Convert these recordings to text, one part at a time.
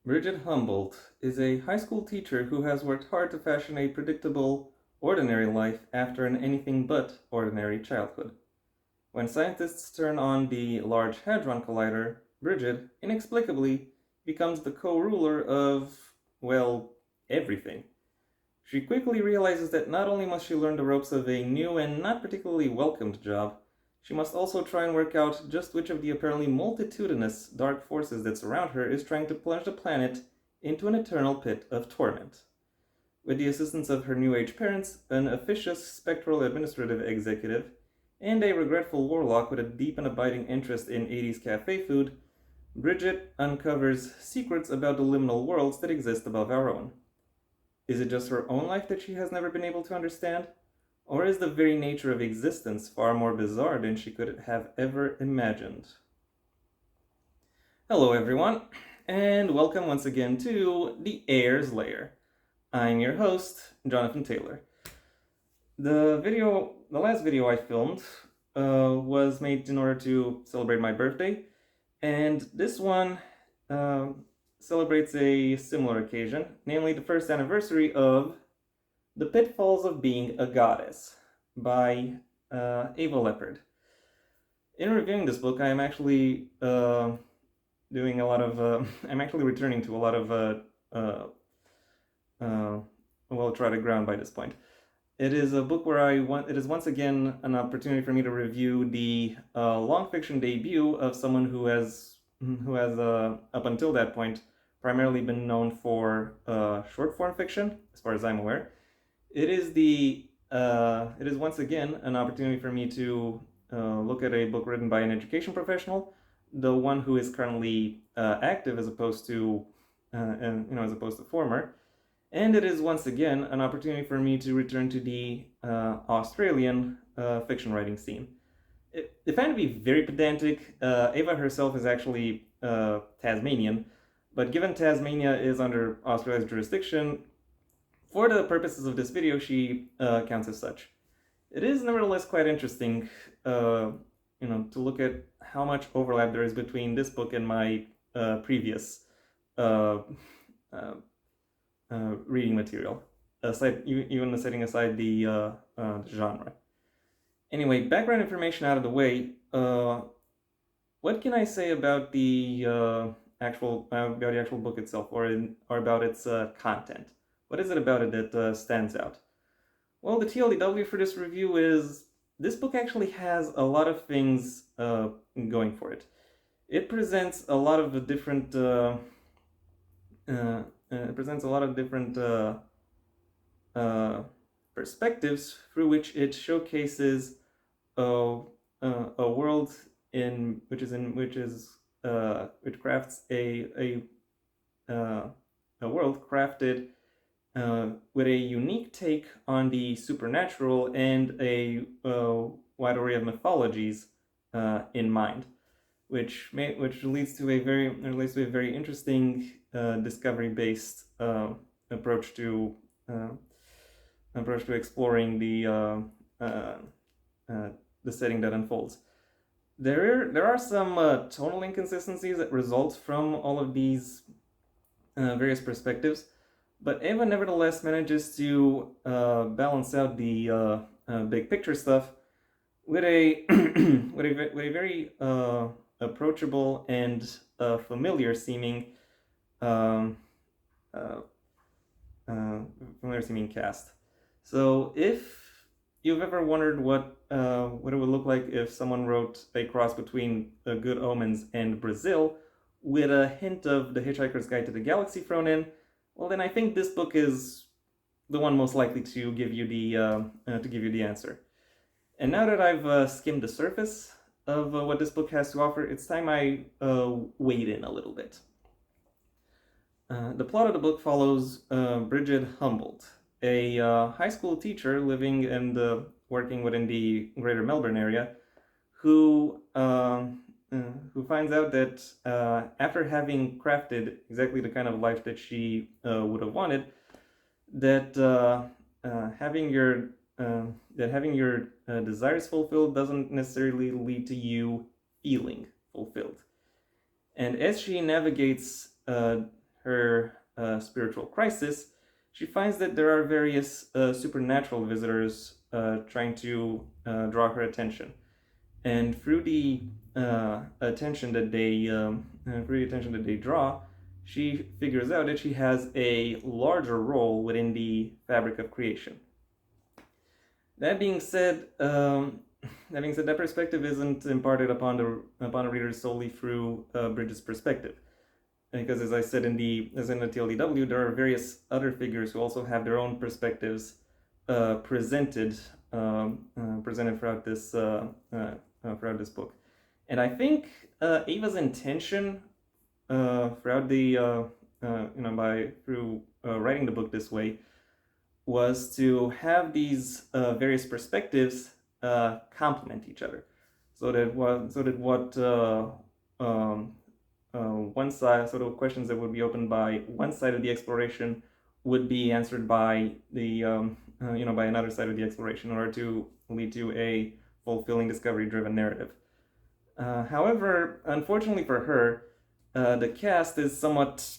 Bridget Humboldt is a high school teacher who has worked hard to fashion a predictable, ordinary life after an anything but ordinary childhood. When scientists turn on the Large Hadron Collider, Bridget, inexplicably, becomes the co-ruler of, well, everything. She quickly realizes that not only must she learn the ropes of a new and not particularly welcomed job, she must also try and work out just which of the apparently multitudinous dark forces that surround her is trying to plunge the planet into an eternal pit of torment. With the assistance of her New Age parents, an officious spectral administrative executive, and a regretful warlock with a deep and abiding interest in 80s cafe food, Bridget uncovers secrets about the liminal worlds that exist above our own. Is it just her own life that she has never been able to understand? Or is the very nature of existence far more bizarre than she could have ever imagined? Hello, everyone, and welcome once again to the Heir's Lair. I'm your host, Jonathan Taylor. The last video I filmed was made in order to celebrate my birthday, and this one celebrates a similar occasion, namely the first anniversary of The Pitfalls of Being a Goddess by Ava Leopard. In reviewing this book, I am actually doing a lot of. I'm actually returning to a lot of well-trotted ground by this point. It is a book where it is once again an opportunity for me to review the long fiction debut of someone who has up until that point primarily been known for short form fiction, as far as I'm aware. It is once again an opportunity for me to look at a book written by an education professional, the one who is currently active as opposed to former. And it is once again an opportunity for me to return to the Australian fiction writing scene. If I'm to be very pedantic, Ava herself is actually Tasmanian, but given Tasmania is under Australia's jurisdiction, for the purposes of this video, she counts as such. It is nevertheless quite interesting, to look at how much overlap there is between this book and my previous reading material, even setting aside the genre. Anyway, background information out of the way. What can I say about the actual book itself, or about its content? What is it about it that stands out? Well, the TLDW for this review is this book actually has a lot of things going for it. It presents a lot of different perspectives through which it showcases a world which crafts a world crafted with a unique take on the supernatural and a wide array of mythologies in mind, which leads to a very interesting discovery-based approach to exploring the setting that unfolds. There are some tonal inconsistencies that result from all of these various perspectives, but Ava nevertheless manages to balance out the big picture stuff with a with a very approachable and familiar seeming cast. So if you've ever wondered what it would look like if someone wrote a cross between Good Omens and Brazil with a hint of The Hitchhiker's Guide to the Galaxy thrown in, well, then I think this book is the one most likely to give you the answer. And now that I've skimmed the surface of what this book has to offer, it's time I wade in a little bit. The plot of the book follows Bridget Humboldt, a high school teacher living and working within the greater Melbourne area, who finds out that after having crafted exactly the kind of life that she would have wanted, that having your desires fulfilled doesn't necessarily lead to you feeling fulfilled. And as she navigates her spiritual crisis, she finds that there are various supernatural visitors trying to draw her attention, and through the attention that they draw, she figures out that she has a larger role within the fabric of creation. That being said, that perspective isn't imparted upon the reader solely through Bridget's perspective, because as I said in the TLDW, there are various other figures who also have their own perspectives presented throughout this book, and I think Ava's intention throughout the through writing the book this way was to have these various perspectives complement each other, so that one side, sort of questions that would be opened by one side of the exploration would be answered by the by another side of the exploration in order to lead to a fulfilling discovery-driven narrative. However, unfortunately for her, the cast is somewhat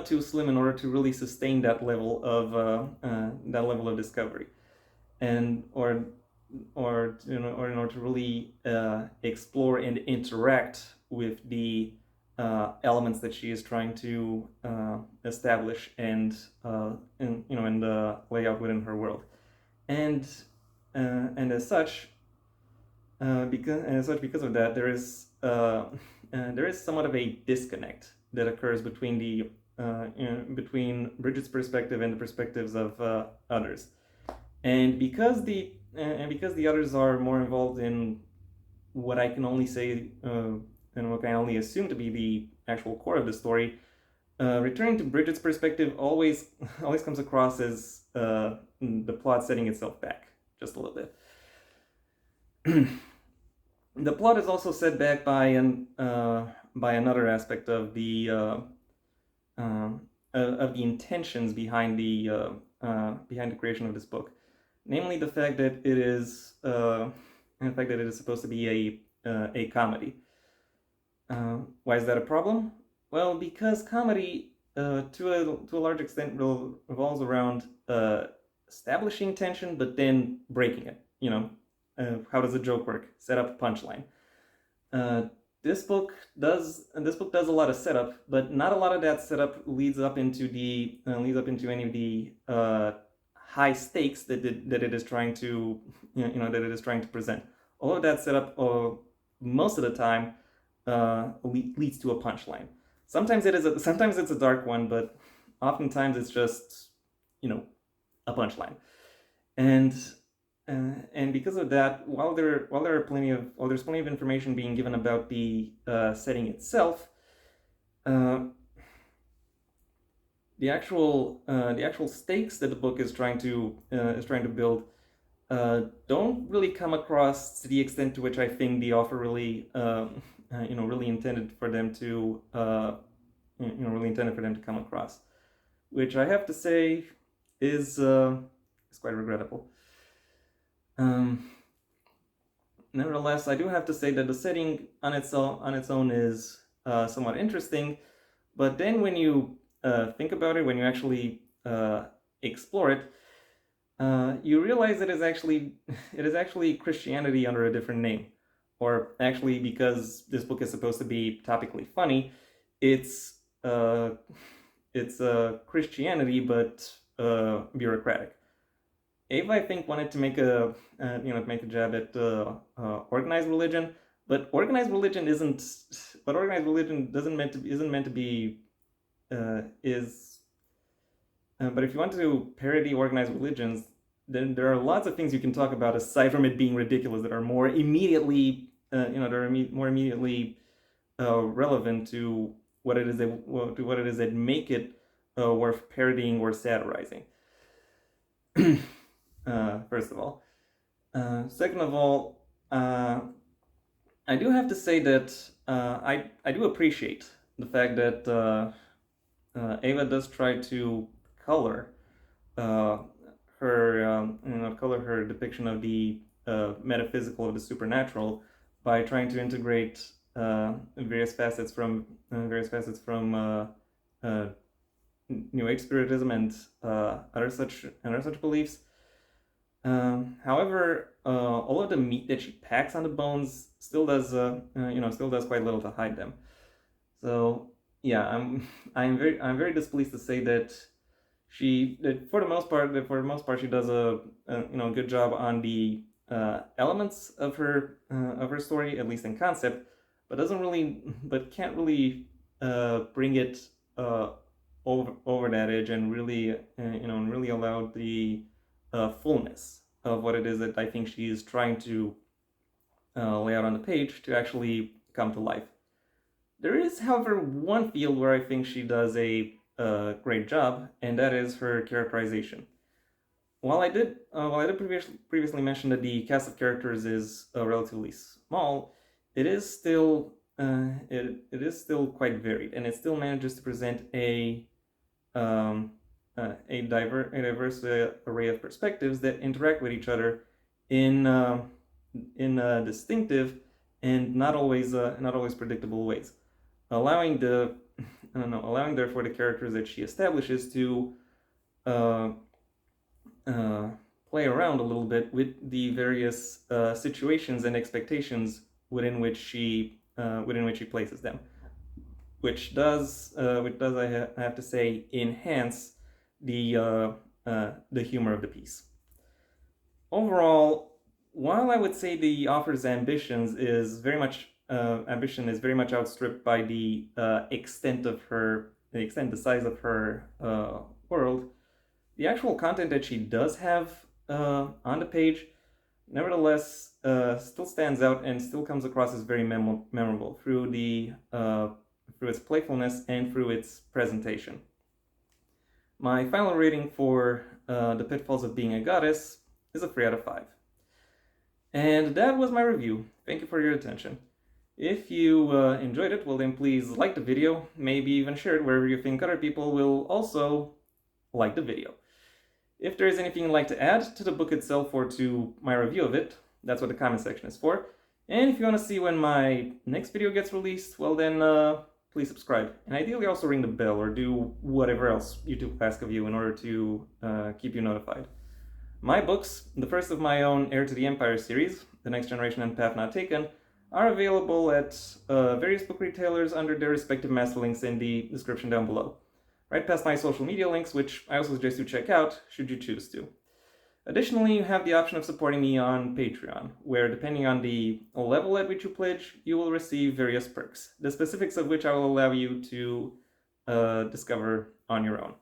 too slim in order to really sustain that level of discovery, and or in order to really explore and interact with the elements that she is trying to establish and lay out within her world, and as such, because of that, there is somewhat of a disconnect that occurs between between Bridget's perspective and the perspectives of others, and because the others are more involved in what I can only say and what I can only assume to be the actual core of the story, returning to Bridget's perspective always comes across as the plot setting itself back just a little bit. The plot is also set back by another aspect of the intentions behind the creation of this book, namely the fact that it is supposed to be a comedy. Why is that a problem? Well, because comedy, to a large extent, revolves around establishing tension, but then breaking it. How does a joke work? Set up, punchline. This book does a lot of setup, but not a lot of that setup leads up into any of the high stakes that it is trying to present. All of that setup, most of the time, leads to a punchline. Sometimes it's a dark one, but oftentimes it's just a punchline. And because of that, while there's plenty of information being given about the setting itself, the actual stakes that the book is trying to build don't really come across to the extent to which I think the author really really intended for them to come across, which I have to say is quite regrettable. Nevertheless, I do have to say that the setting on its own is somewhat interesting, but then when you think about it, when you actually explore it, you realize it is actually Christianity under a different name, or actually, because this book is supposed to be topically funny, it's Christianity but bureaucratic. Ava, I think, wanted to make a jab at organized religion, but organized religion isn't meant to be. But if you want to parody organized religions, then there are lots of things you can talk about aside from it being ridiculous that are more immediately relevant to what it is that make it worth parodying or satirizing. First of all. Second of all, I do have to say that I do appreciate the fact that Ava does try to color her depiction of the metaphysical, of the supernatural, by trying to integrate various facets from New Age spiritism and other such beliefs. However, all of the meat that she packs on the bones still does quite little to hide them. So yeah, I'm very displeased to say that for the most part she does a good job on the elements of her story, at least in concept, but can't really bring it over that edge and really allow the fullness of what it is that I think she is trying to lay out on the page to actually come to life. There is, however, one field where I think she does a great job, and that is her characterization. While I did previously mention that the cast of characters is relatively small, it is still quite varied, and it still manages to present a diverse array of perspectives that interact with each other in distinctive and not always predictable ways, allowing therefore the characters that she establishes to play around a little bit with the various situations and expectations within which she places them, which does I have to say enhance the humor of the piece. Overall, while I would say the author's ambition is very much outstripped by the size of her world, the actual content that she does have on the page, nevertheless, still stands out and still comes across as very memorable through its playfulness and through its presentation. My final rating for The Pitfalls of Being a Goddess is a 3 out of 5. And that was my review. Thank you for your attention. If you enjoyed it, well then please like the video, maybe even share it wherever you think other people will also like the video. If there is anything you'd like to add to the book itself or to my review of it, that's what the comment section is for. And if you want to see when my next video gets released, well then please subscribe. And ideally also ring the bell or do whatever else YouTube asks of you in order to keep you notified. My books, the first of my own Heir to the Empire series, The Next Generation and Path Not Taken, are available at various book retailers under their respective master links in the description down below. Right past my social media links, which I also suggest you check out, should you choose to. Additionally, you have the option of supporting me on Patreon, where depending on the level at which you pledge, you will receive various perks, the specifics of which I will allow you to discover on your own.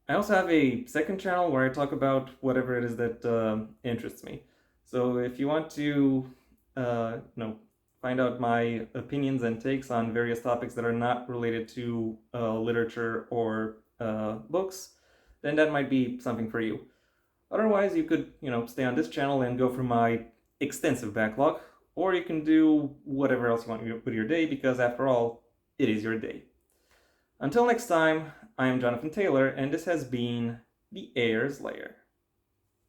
I also have a second channel where I talk about whatever it is that interests me. So if you want to find out my opinions and takes on various topics that are not related to literature or books, then that might be something for you. Otherwise, you could, stay on this channel and go through my extensive backlog, or you can do whatever else you want with your day, because after all, it is your day. Until next time, I am Jonathan Taylor, and this has been the Heir's Lair.